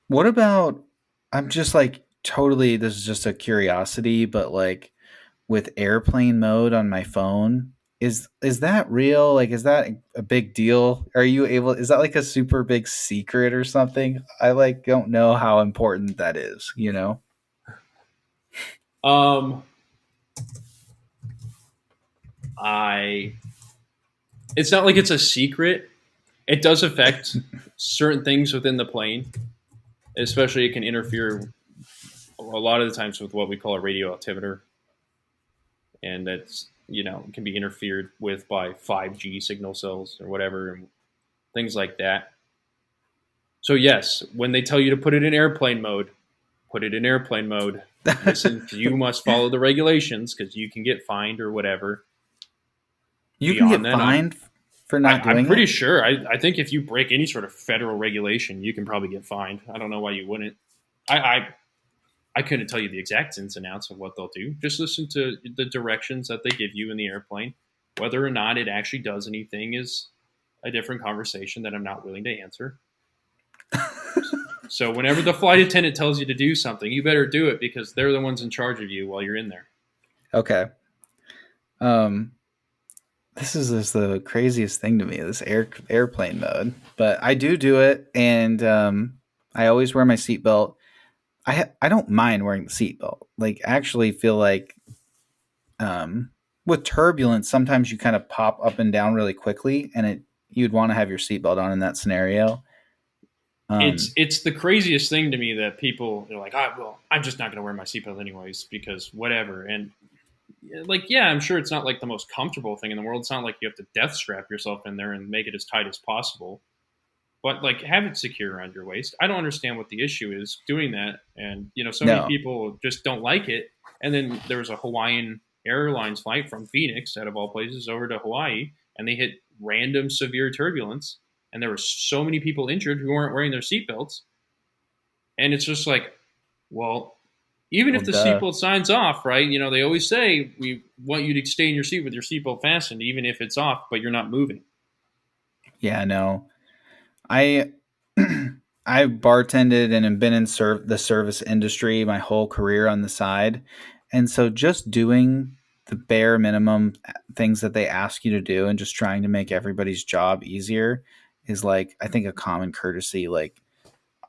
What about, I'm just like totally, this is just a curiosity, but like with airplane mode on my phone, is that real? Like, is that a big deal? Are you able, is that like a super big secret or something? I like don't know how important that is, you know? Um, I. It's not like it's a secret. It does affect certain things within the plane, especially it can interfere a lot of the times with what we call a radio altimeter, and that's can be interfered with by 5G signal cells or whatever, and things like that. So yes, when they tell you to put it in airplane mode, put it in airplane mode. Listen, you must follow the regulations because you can get fined or whatever. You can Beyond get that, I'm fined for I, not I'm doing pretty it? sure. I think if you break any sort of federal regulation, you can probably get fined. I don't know why you wouldn't. I, I I couldn't tell you the exact ins and outs of what they'll do. Just listen to the directions that they give you in the airplane. Whether or not it actually does anything is a different conversation that I'm not willing to answer. So whenever the flight attendant tells you to do something, you better do it because they're the ones in charge of you while you're in there. Okay. Um, this is just the craziest thing to me, this airplane mode. But I do it, and I always wear my seatbelt. I don't mind wearing the seatbelt. Like, I actually feel like um, with turbulence, sometimes you kind of pop up and down really quickly, and you'd want to have your seatbelt on in that scenario. Um, It's the craziest thing to me that people are like, well, I'm just not going to wear my seatbelt anyways because whatever. And like, yeah, I'm sure it's not like the most comfortable thing in the world. It's not like you have to death strap yourself in there and make it as tight as possible. But like, have it secure around your waist. I don't understand what the issue is doing that. And so many no, people just don't like it. And then there was a Hawaiian Airlines flight from Phoenix, out of all places, over to Hawaii, and they hit random severe turbulence, and there were so many people injured who weren't wearing their seatbelts. And it's just like, well, even well, if the duh. seatbelt signs off, right? They always say we want you to stay in your seat with your seatbelt fastened, even if it's off, but you're not moving. Yeah, no. I I bartended and have been in the service industry my whole career on the side, and so just doing the bare minimum things that they ask you to do and just trying to make everybody's job easier is like I think a common courtesy. Like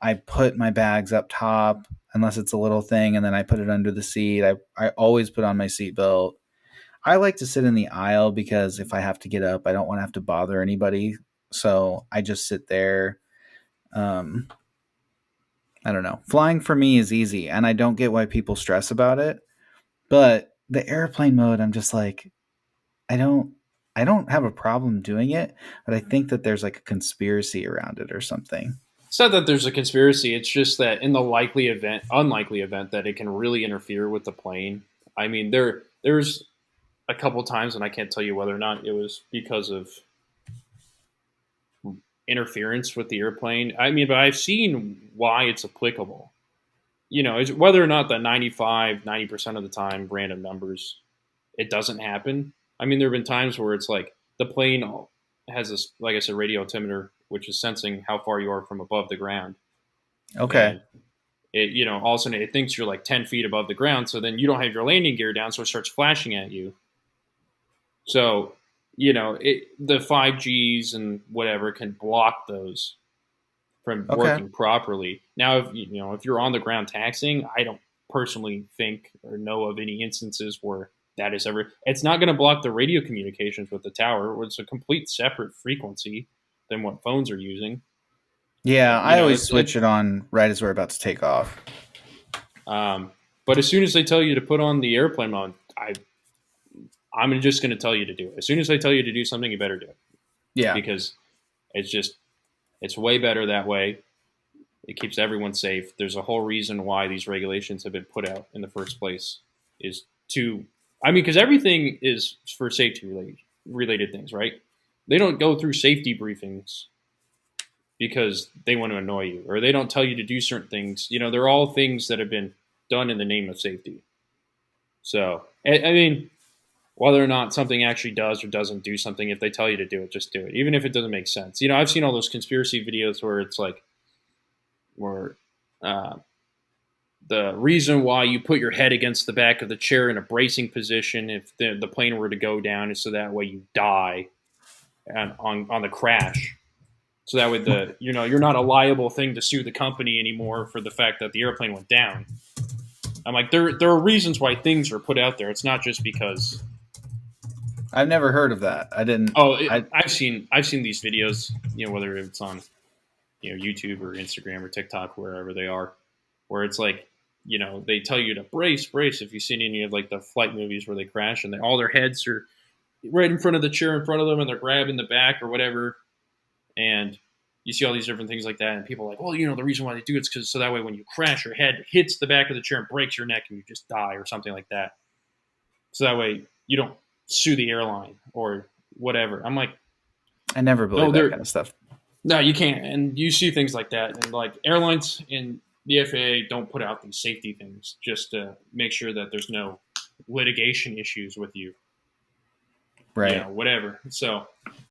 I put my bags up top unless it's a little thing, and then I put it under the seat. I always put on my seatbelt. I like to sit in the aisle because if I have to get up, I don't want to have to bother anybody. So I just sit there. Um, I don't know. Flying for me is easy, and I don't get why people stress about it. But the airplane mode, I'm just like, I don't, I don't have a problem doing it, but I think that there's like a conspiracy around it or something. It's not that there's a conspiracy. It's just that in the unlikely event that it can really interfere with the plane. I mean, there's a couple times, and I can't tell you whether or not it was because of interference with the airplane. I mean, but I've seen why it's applicable. Whether or not the 90% of the time, random numbers, it doesn't happen. I mean, there have been times where it's like the plane has this, like I said, radio altimeter, which is sensing how far you are from above the ground. Okay. And all of a sudden it thinks you're like 10 feet above the ground. So then you don't have your landing gear down. So it starts flashing at you. So, the 5Gs and whatever can block those from Okay. working properly. Now, if you're on the ground taxiing, I don't personally think or know of any instances where that is ever. It's not going to block the radio communications with the tower. It's a complete separate frequency than what phones are using. Yeah, And I always it's switch it on right as we're about to take off. um, but as soon as they tell you to put on the airplane mode, I'm just going to tell you to do it. As soon as they tell you to do something, you better do it Yeah. because it's just it's way better that way. It keeps everyone safe. There's a whole reason why these regulations have been put out in the first place is to, I mean, because everything is for safety related things, right? They don't go through safety briefings because they want to annoy you or they don't tell you to do certain things. They're all things that have been done in the name of safety. So, I mean, whether or not something actually does or doesn't do something, if they tell you to do it, just do it, even if it doesn't make sense. I've seen all those conspiracy videos where it's like, where Uh, the reason why you put your head against the back of the chair in a bracing position if the plane were to go down is so that way you die on the crash. So that way you're not a liable thing to sue the company anymore for the fact that the airplane went down. I'm like, there are reasons why things are put out there. It's not just because. I've never heard of that. I didn't. Oh, I I've seen these videos. Whether it's on YouTube or Instagram or TikTok, wherever they are, where it's like they tell you to brace. If you've seen any of like the flight movies where they crash and all their heads are right in front of the chair in front of them and they're grabbing the back or whatever, and you see all these different things like that, and people are like, well, the reason why they do it's because so that way when you crash, your head hits the back of the chair and breaks your neck and you just die or something like that. So that way you don't sue the airline or whatever. I'm like, never believe no, that kind of stuff. no, you can't. And you see things like that, and like airlines and the FAA don't put out these safety things just to make sure that there's no litigation issues with you, Right. whatever. So